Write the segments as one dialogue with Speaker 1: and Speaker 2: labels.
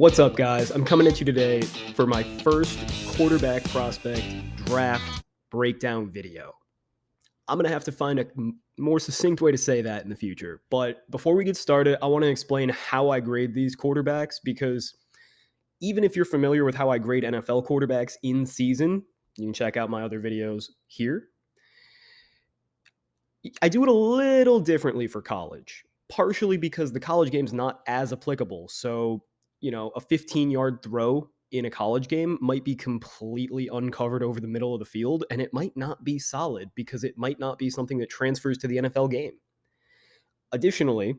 Speaker 1: What's up, guys? I'm coming at you today for my first quarterback prospect draft breakdown video. I'm going to have to find a more succinct way to say that in the future. But before we get started, I want to explain how I grade these quarterbacks because even if you're familiar with how I grade NFL quarterbacks in season, you can check out my other videos here. I do it a little differently for college, partially because the college game's not as applicable. So, a 15-yard throw in a college game might be completely uncovered over the middle of the field, and it might not be solid because it might not be something that transfers to the NFL game. Additionally,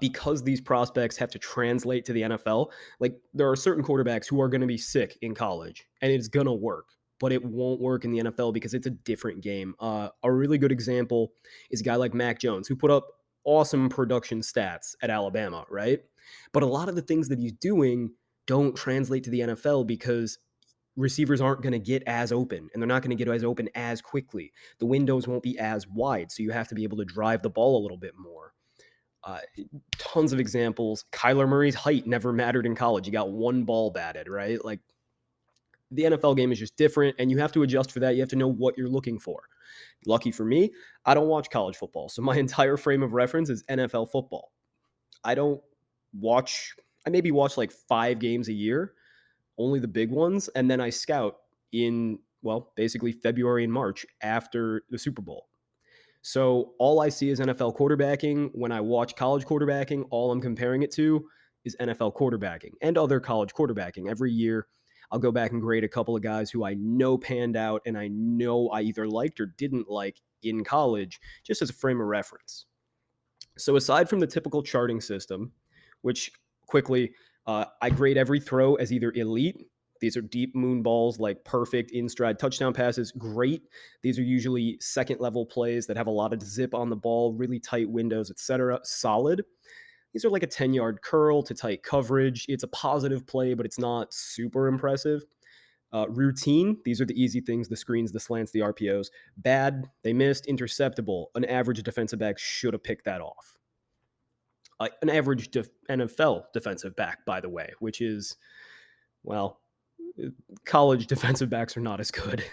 Speaker 1: because these prospects have to translate to the NFL, like there are certain quarterbacks who are going to be sick in college and it's going to work, but it won't work in the NFL because it's a different game. A really good example is a guy like Mac Jones, who put up awesome production stats at Alabama, right? But a lot of the things that he's doing don't translate to the NFL because receivers aren't going to get as open and they're not going to get as open as quickly. The windows won't be as wide. So you have to be able to drive the ball a little bit more. Uh, Tons of examples. Kyler Murray's height never mattered in college. He got one ball batted, right? Like the NFL game is just different, and you have to adjust for that. You have to know what you're looking for. Lucky for me, I don't watch college football. So my entire frame of reference is NFL football. I don't watch, I maybe watch like 5 games a year, only the big ones. And then I scout in, well, basically February and March after the Super Bowl. So all I see is NFL quarterbacking. When I watch college quarterbacking, all I'm comparing it to is NFL quarterbacking and other college quarterbacking. Every year, I'll go back and grade a couple of guys who I know panned out and I know I either liked or didn't like in college, just as a frame of reference. So aside from the typical charting system, which quickly, I grade every throw as either elite. These are deep moon balls, like perfect in stride touchdown passes. Great. These are usually second level plays that have a lot of zip on the ball, really tight windows, etc. Solid. These are like a 10-yard curl to tight coverage. It's a positive play, but it's not super impressive. Routine, these are the easy things, the screens, the slants, the RPOs. Bad, they missed. Interceptable, an average defensive back should have picked that off. An average NFL defensive back, by the way, which is, well, college defensive backs are not as good.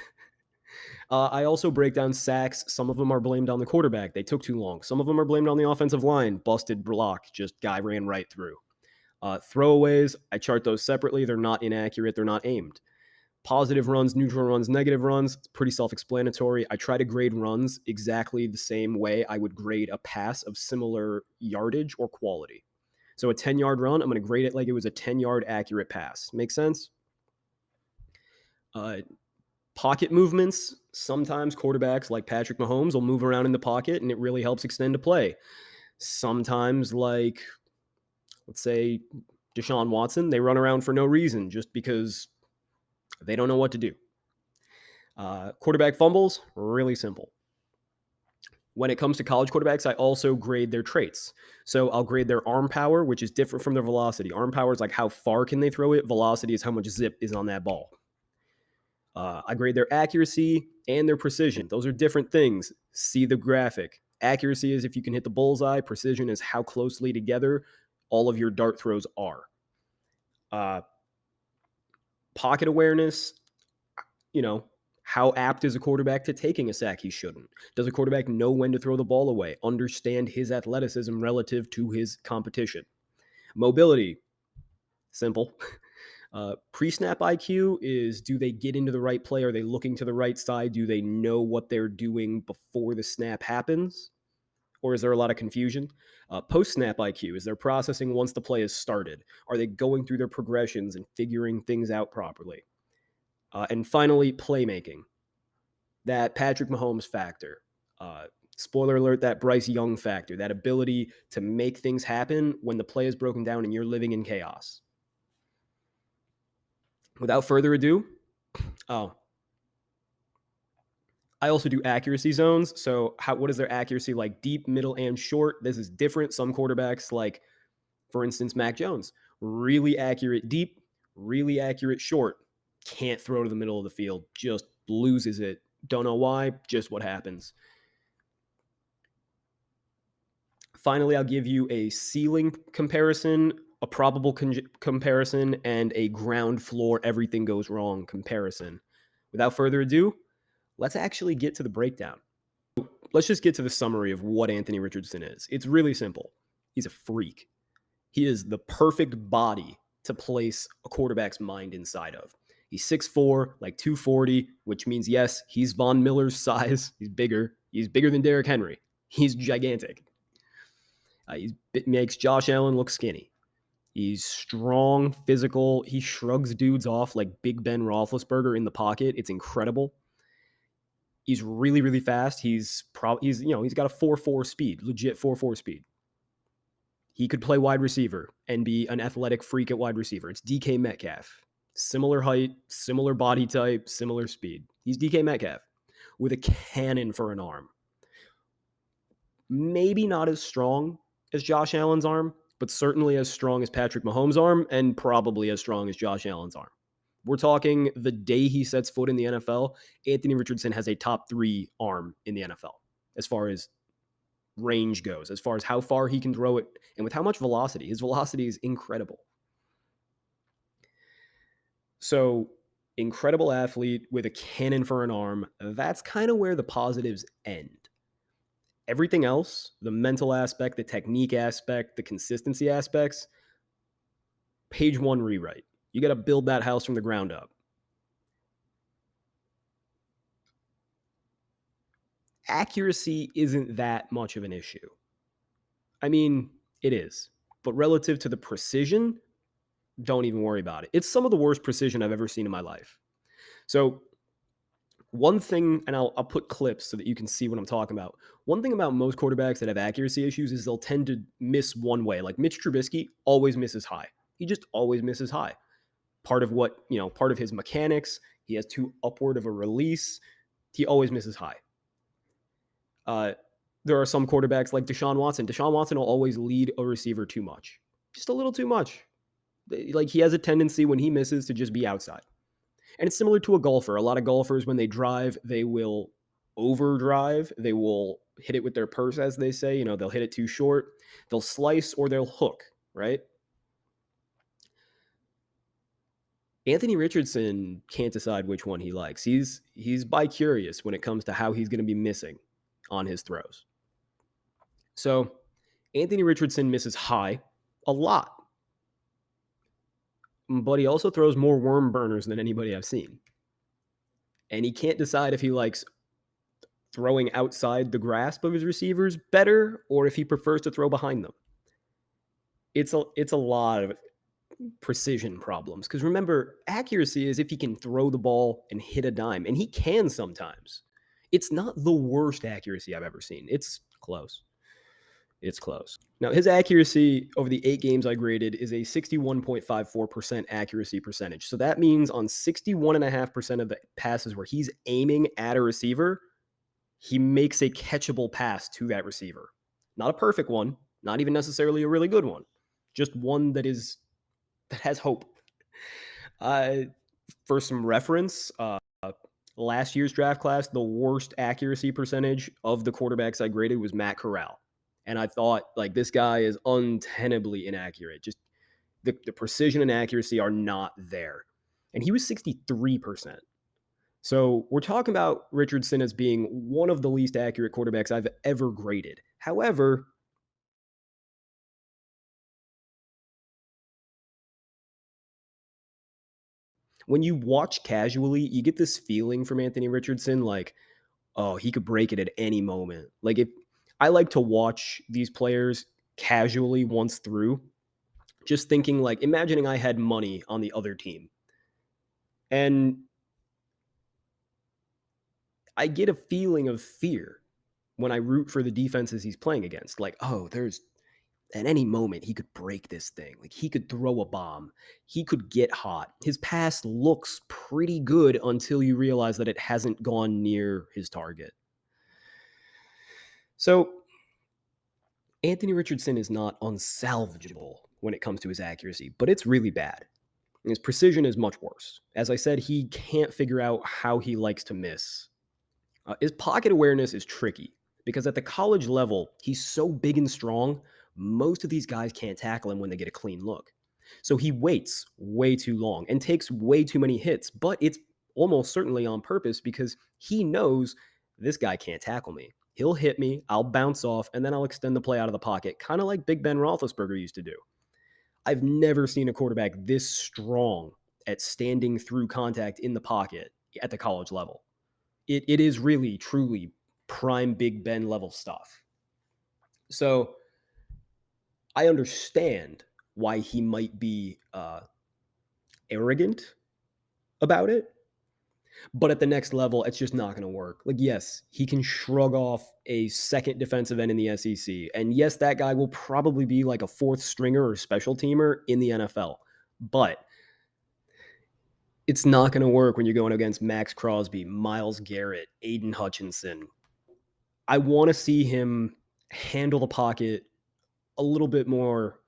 Speaker 1: I also break down sacks. Some of them are blamed on the quarterback. They took too long. Some of them are blamed on the offensive line. Busted block. Just guy ran right through. Throwaways, I chart those separately. They're not inaccurate. They're not aimed. Positive runs, neutral runs, negative runs. It's pretty self-explanatory. I try to grade runs exactly the same way I would grade a pass of similar yardage or quality. So a 10-yard run, I'm going to grade it like it was a 10-yard accurate pass. Make sense? Pocket movements. Sometimes quarterbacks like Patrick Mahomes will move around in the pocket and it really helps extend a play. Sometimes, like, let's say Deshaun Watson, they run around for no reason just because they don't know what to do. Quarterback fumbles, really simple. When it comes to college quarterbacks, I also grade their traits. So I'll grade their arm power, which is different from their velocity. Arm power is like how far can they throw it. Velocity is how much zip is on that ball. I grade their accuracy and their precision. Those are different things. See the graphic. Accuracy is if you can hit the bullseye. Precision is how closely together all of your dart throws are. Pocket awareness, how apt is a quarterback to taking a sack he shouldn't? Does a quarterback know when to throw the ball away? Understand his athleticism relative to his competition? Mobility, simple. Pre-snap IQ is, do they get into the right play? Are they looking to the right side? Do they know what they're doing before the snap happens? Or is there a lot of confusion? Post-snap IQ, is their processing once the play is started? Are they going through their progressions and figuring things out properly? And finally, playmaking. That Patrick Mahomes factor. Spoiler alert, that Bryce Young factor. That ability to make things happen when the play is broken down and you're living in chaos. Without further ado, I also do accuracy zones. So what is their accuracy like? Deep, middle, and short. This is different. Some quarterbacks, like, for instance, Mac Jones, really accurate deep, really accurate short. Can't throw to the middle of the field. Just loses it. Don't know why. Just what happens. Finally, I'll give you a ceiling comparison a probable comparison, and a ground floor everything goes wrong comparison. Without further ado, let's actually get to the breakdown. Let's just get to the summary of what Anthony Richardson is. It's really simple. He's a freak. He is the perfect body to place a quarterback's mind inside of. He's 6'4", like 240, which means, yes, he's Von Miller's size. He's bigger. He's bigger than Derrick Henry. He's gigantic. He makes Josh Allen look skinny. He's strong, physical. He shrugs dudes off like Big Ben Roethlisberger in the pocket. It's incredible. He's really, really fast. He's got a 4.4 speed, legit 4.4 speed. He could play wide receiver and be an athletic freak at wide receiver. It's DK Metcalf. Similar height, similar body type, similar speed. He's DK Metcalf with a cannon for an arm. Maybe not as strong as Josh Allen's arm, but certainly as strong as Patrick Mahomes' arm and probably as strong as Josh Allen's arm. We're talking the day he sets foot in the NFL, Anthony Richardson has a top 3 arm in the NFL as far as range goes, as far as how far he can throw it and with how much velocity. His velocity is incredible. So, incredible athlete with a cannon for an arm. That's kind of where the positives end. Everything else, the mental aspect, the technique aspect, the consistency aspects, page 1 rewrite. You got to build that house from the ground up. Accuracy isn't that much of an issue. I mean, it is. But relative to the precision, don't even worry about it. It's some of the worst precision I've ever seen in my life. So, one thing, and I'll put clips so that you can see what I'm talking about. One thing about most quarterbacks that have accuracy issues is they'll tend to miss one way. Like Mitch Trubisky always misses high. He just always misses high. Part of his mechanics, he has too upward of a release. He always misses high. There are some quarterbacks like Deshaun Watson. Deshaun Watson will always lead a receiver too much. Just a little too much. Like he has a tendency when he misses to just be outside. And it's similar to a golfer. A lot of golfers, when they drive, they will overdrive. They will hit it with their purse, as they say. They'll hit it too short. They'll slice or they'll hook, right? Anthony Richardson can't decide which one he likes. He's bi-curious when it comes to how he's going to be missing on his throws. So Anthony Richardson misses high a lot, but he also throws more worm burners than anybody I've seen. And he can't decide if he likes throwing outside the grasp of his receivers better or if he prefers to throw behind them. It's a lot of precision problems because remember, accuracy is if he can throw the ball and hit a dime, and he can sometimes. It's not the worst accuracy I've ever seen. It's close. It's close. Now, his accuracy over the 8 games I graded is a 61.54% accuracy percentage. So that means on 61.5% of the passes where he's aiming at a receiver, he makes a catchable pass to that receiver. Not a perfect one, not even necessarily a really good one, just one that has hope. For some reference, last year's draft class, the worst accuracy percentage of the quarterbacks I graded was Matt Corral. And I thought, like, this guy is untenably inaccurate. Just the precision and accuracy are not there. And he was 63%. So we're talking about Richardson as being one of the least accurate quarterbacks I've ever graded. However, when you watch casually, you get this feeling from Anthony Richardson like, oh, he could break it at any moment. Like if I like to watch these players casually once through, just thinking like imagining I had money on the other team. And I get a feeling of fear when I root for the defenses he's playing against. Like, oh, there's at any moment he could break this thing. Like he could throw a bomb. He could get hot. His pass looks pretty good until you realize that it hasn't gone near his target. So Anthony Richardson is not unsalvageable when it comes to his accuracy, but it's really bad. His precision is much worse. As I said, he can't figure out how he likes to miss. His pocket awareness is tricky because at the college level, he's so big and strong. most of these guys can't tackle him when they get a clean look. So he waits way too long and takes way too many hits, but it's almost certainly on purpose because he knows this guy can't tackle me. He'll hit me, I'll bounce off, and then I'll extend the play out of the pocket, kind of like Big Ben Roethlisberger used to do. I've never seen a quarterback this strong at standing through contact in the pocket at the college level. It is really, truly prime Big Ben level stuff. So I understand why he might be arrogant about it, but at the next level, it's just not going to work. Like, yes, he can shrug off a second defensive end in the SEC. And yes, that guy will probably be like a fourth stringer or special teamer in the NFL. But it's not going to work when you're going against Max Crosby, Myles Garrett, Aiden Hutchinson. I want to see him handle the pocket a little bit more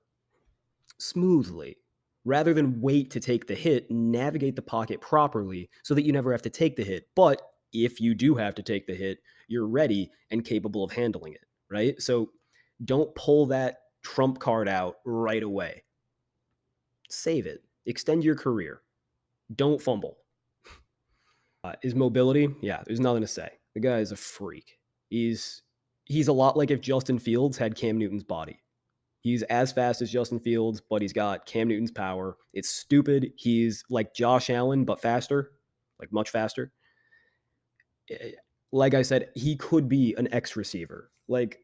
Speaker 1: smoothly rather than wait to take the hit, navigate the pocket properly so that you never have to take the hit. But if you do have to take the hit, you're ready and capable of handling it, right? So don't pull that trump card out right away. Save it. Extend your career. Don't fumble. His mobility, yeah, there's nothing to say. The guy is a freak. He's a lot like if Justin Fields had Cam Newton's body. He's as fast as Justin Fields, but he's got Cam Newton's power. It's stupid. He's like Josh Allen, but faster, like much faster. Like I said, he could be an X receiver, like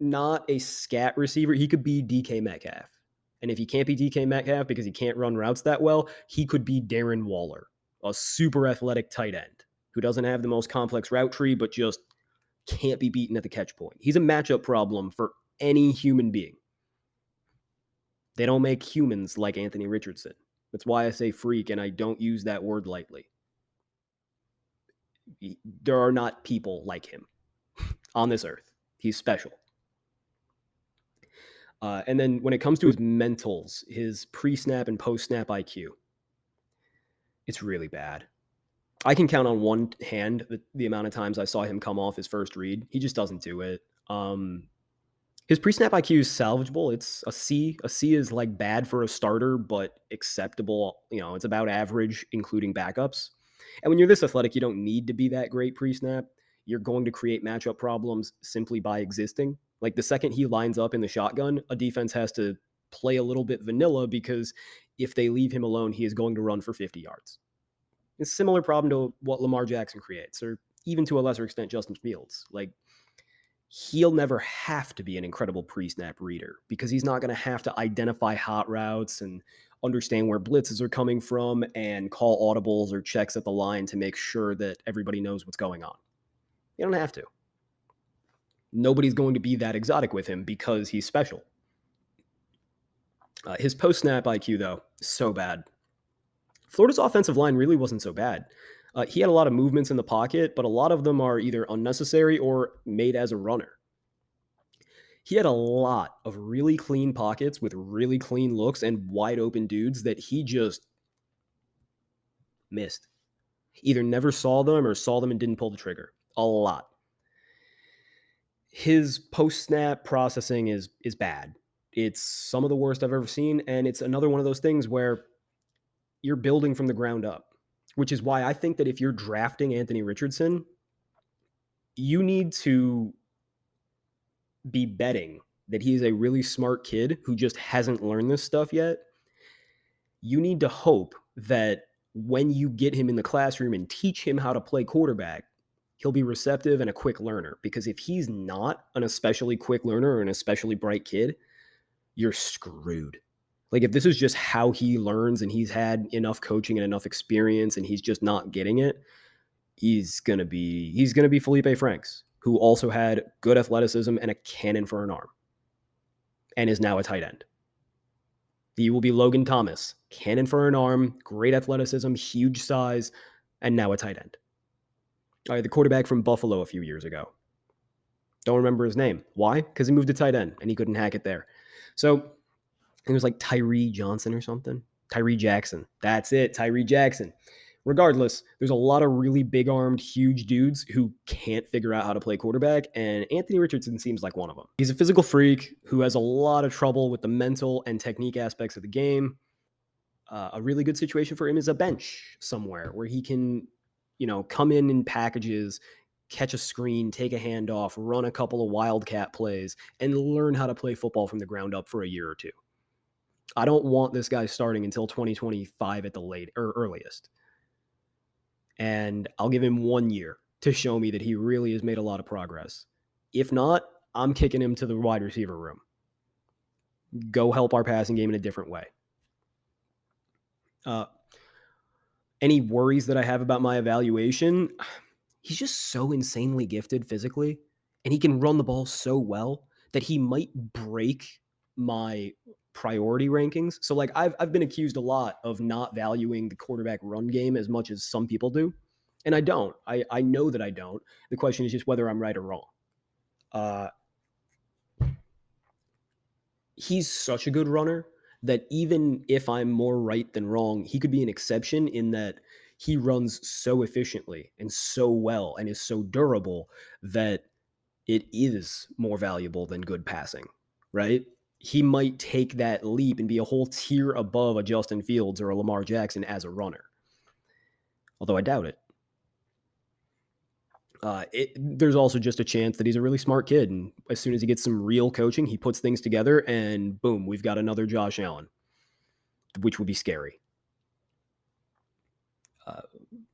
Speaker 1: not a scat receiver. He could be DK Metcalf. And if he can't be DK Metcalf because he can't run routes that well, he could be Darren Waller, a super athletic tight end who doesn't have the most complex route tree, but just can't be beaten at the catch point. He's a matchup problem for any human being. They don't make humans like Anthony Richardson. That's why I say freak, and I don't use that word lightly. There are not people like him on this earth. He's special. And then when it comes to his mentals, his pre-snap and post-snap IQ, it's really bad. I can count on one hand the amount of times I saw him come off his first read. He just doesn't do it. His pre-snap IQ is salvageable. It's a C. A C is like bad for a starter, but acceptable. You know, it's about average, including backups. And when you're this athletic, you don't need to be that great pre-snap. You're going to create matchup problems simply by existing. Like the second he lines up in the shotgun, a defense has to play a little bit vanilla because if they leave him alone, he is going to run for 50 yards. It's a similar problem to what Lamar Jackson creates, or even to a lesser extent, Justin Fields. Like, he'll never have to be an incredible pre-snap reader because he's not going to have to identify hot routes and understand where blitzes are coming from and call audibles or checks at the line to make sure that everybody knows what's going on. You don't have to. Nobody's going to be that exotic with him because he's special. His post-snap IQ, though, is so bad. Florida's offensive line really wasn't so bad. He had a lot of movements in the pocket, but a lot of them are either unnecessary or made as a runner. He had a lot of really clean pockets with really clean looks and wide open dudes that he just missed. Either never saw them or saw them and didn't pull the trigger. A lot. His post-snap processing is bad. It's some of the worst I've ever seen, and it's another one of those things where you're building from the ground up, which is why I think that if you're drafting Anthony Richardson, you need to be betting that he is a really smart kid who just hasn't learned this stuff yet. You need to hope that when you get him in the classroom and teach him how to play quarterback, he'll be receptive and a quick learner. Because if he's not an especially quick learner or an especially bright kid, you're screwed. Like if this is just how he learns and he's had enough coaching and enough experience and he's just not getting it, he's gonna be Felipe Franks, who also had good athleticism and a cannon for an arm, and is now a tight end. He will be Logan Thomas, cannon for an arm, great athleticism, huge size, and now a tight end. All right, the quarterback from Buffalo a few years ago. Don't remember his name. Why? Because he moved to tight end and he couldn't hack it there. So it was like Tyree Johnson or something. Tyree Jackson. That's it, Tyree Jackson. Regardless, there's a lot of really big armed, huge dudes who can't figure out how to play quarterback, and Anthony Richardson seems like one of them. He's a physical freak who has a lot of trouble with the mental and technique aspects of the game. A really good situation for him is a bench somewhere where he can, come in packages, catch a screen, take a handoff, run a couple of wildcat plays, and learn how to play football from the ground up for a year or two. I don't want this guy starting until 2025 at the late or earliest. And I'll give him 1 year to show me that he really has made a lot of progress. If not, I'm kicking him to the wide receiver room. Go help our passing game in a different way. Any worries that I have about my evaluation? He's just so insanely gifted physically, and he can run the ball so well that he might break my priority rankings. So like I've been accused a lot of not valuing the quarterback run game as much as some people do. And I don't. I know that I don't. The question is just whether I'm right or wrong. Uh, he's such a good runner that even if I'm more right than wrong, he could be an exception in that he runs so efficiently and so well and is so durable that it is more valuable than good passing, right? He might take that leap and be a whole tier above a Justin Fields or a Lamar Jackson as a runner. Although I doubt it. There's also just a chance that he's a really smart kid, and as soon as he gets some real coaching, he puts things together, and boom, we've got another Josh Allen, which would be scary.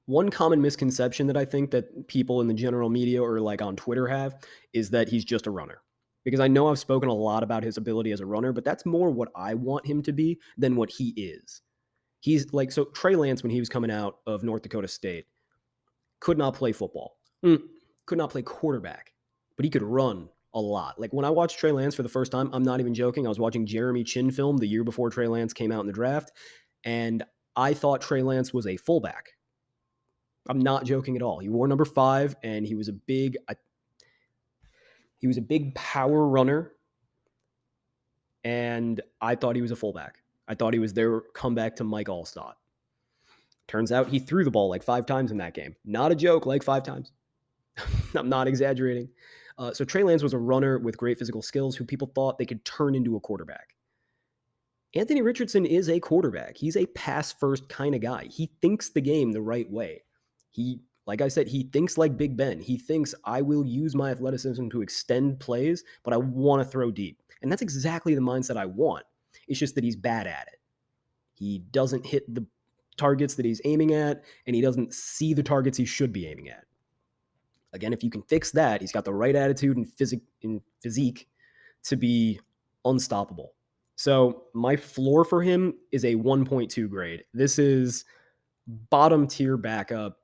Speaker 1: One common misconception that I think that people in the general media or like on Twitter have is that he's just a runner. Because I know I've spoken a lot about his ability as a runner, but that's more what I want him to be than what he is. He's like, so Trey Lance, when he was coming out of North Dakota State, could not play football, could not play quarterback, but he could run a lot. Like when I watched Trey Lance for the first time, I'm not even joking. I was watching Jeremy Chin film the year before Trey Lance came out in the draft, and I thought Trey Lance was a fullback. I'm not joking at all. He wore number 5, and he was a big power runner, and I thought he was a fullback. I thought he was their comeback to Mike Allstott. Turns out he threw the ball like 5 times in that game. Not a joke, like 5 times. I'm not exaggerating. So Trey Lance was a runner with great physical skills who people thought they could turn into a quarterback. Anthony Richardson is a quarterback. He's a pass-first kind of guy. He thinks the game the right way. Like I said, he thinks like Big Ben. He thinks I will use my athleticism to extend plays, but I want to throw deep. And that's exactly the mindset I want. It's just that he's bad at it. He doesn't hit the targets that he's aiming at, and he doesn't see the targets he should be aiming at. Again, if you can fix that, he's got the right attitude and physique to be unstoppable. So my floor for him is a 1.2 grade. This is bottom tier backup.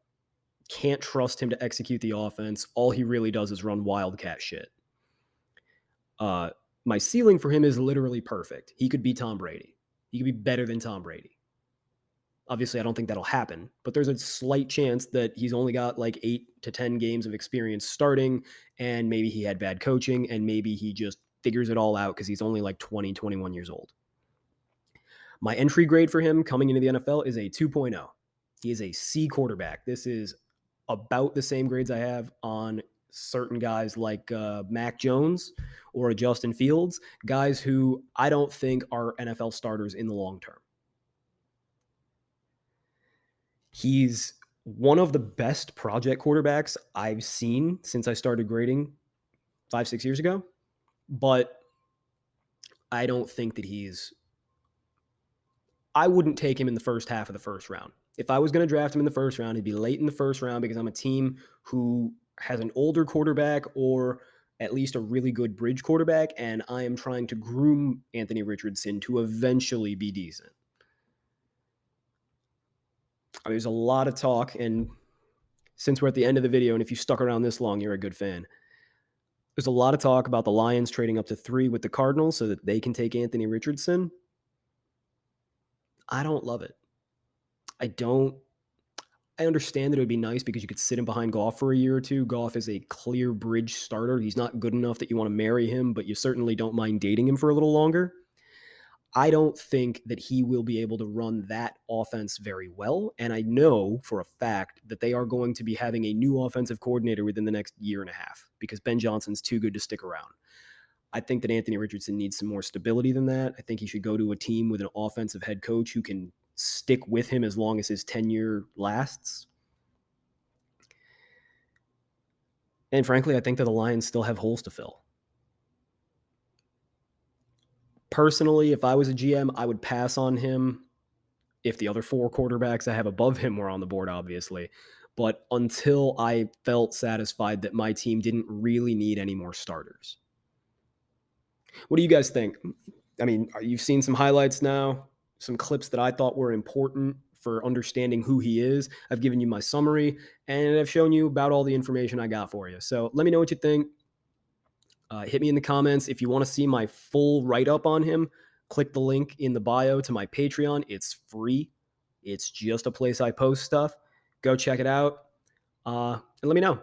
Speaker 1: Can't trust him to execute the offense. All he really does is run wildcat shit. My ceiling for him is literally perfect. He could be Tom Brady. He could be better than Tom Brady. Obviously, I don't think that'll happen, but there's a slight chance that he's only got like 8 to 10 games of experience starting, and maybe he had bad coaching, and maybe he just figures it all out because he's only like 20, 21 years old. My entry grade for him coming into the NFL is a 2.0. He is a C quarterback. This is about the same grades I have on certain guys like Mac Jones or a Justin Fields, guys who I don't think are NFL starters in the long term. He's one of the best project quarterbacks I've seen since I started grading 5-6 years ago, but I don't think that I wouldn't take him in the first half of the first round. If I was going to draft him in the first round, he'd be late in the first round because I'm a team who has an older quarterback or at least a really good bridge quarterback, and I am trying to groom Anthony Richardson to eventually be decent. There's a lot of talk, and since we're at the end of the video, and if you stuck around this long, you're a good fan. There's a lot of talk about the Lions trading up to 3 with the Cardinals so that they can take Anthony Richardson. I don't love it. I understand that it would be nice because you could sit him behind Goff for a year or two. Goff is a clear bridge starter. He's not good enough that you want to marry him, but you certainly don't mind dating him for a little longer. I don't think that he will be able to run that offense very well. And I know for a fact that they are going to be having a new offensive coordinator within the next year and a half because Ben Johnson's too good to stick around. I think that Anthony Richardson needs some more stability than that. I think he should go to a team with an offensive head coach who can stick with him as long as his tenure lasts. And frankly, I think that the Lions still have holes to fill. Personally, if I was a GM, I would pass on him if the other 4 quarterbacks I have above him were on the board, obviously. But until I felt satisfied that my team didn't really need any more starters. What do you guys think? I mean, you've seen some highlights now, some clips that I thought were important for understanding who he is. I've given you my summary, and I've shown you about all the information I got for you. So let me know what you think. Hit me in the comments. If you want to see my full write-up on him, click the link in the bio to my Patreon. It's free. It's just a place I post stuff. Go check it out. And let me know. Do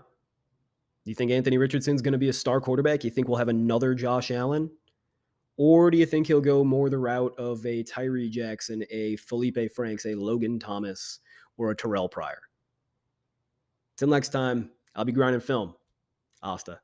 Speaker 1: you think Anthony Richardson's going to be a star quarterback? You think we'll have another Josh Allen? Or do you think he'll go more the route of a Tyree Jackson, a Felipe Franks, a Logan Thomas, or a Terrell Pryor? Till next time, I'll be grinding film. Hasta.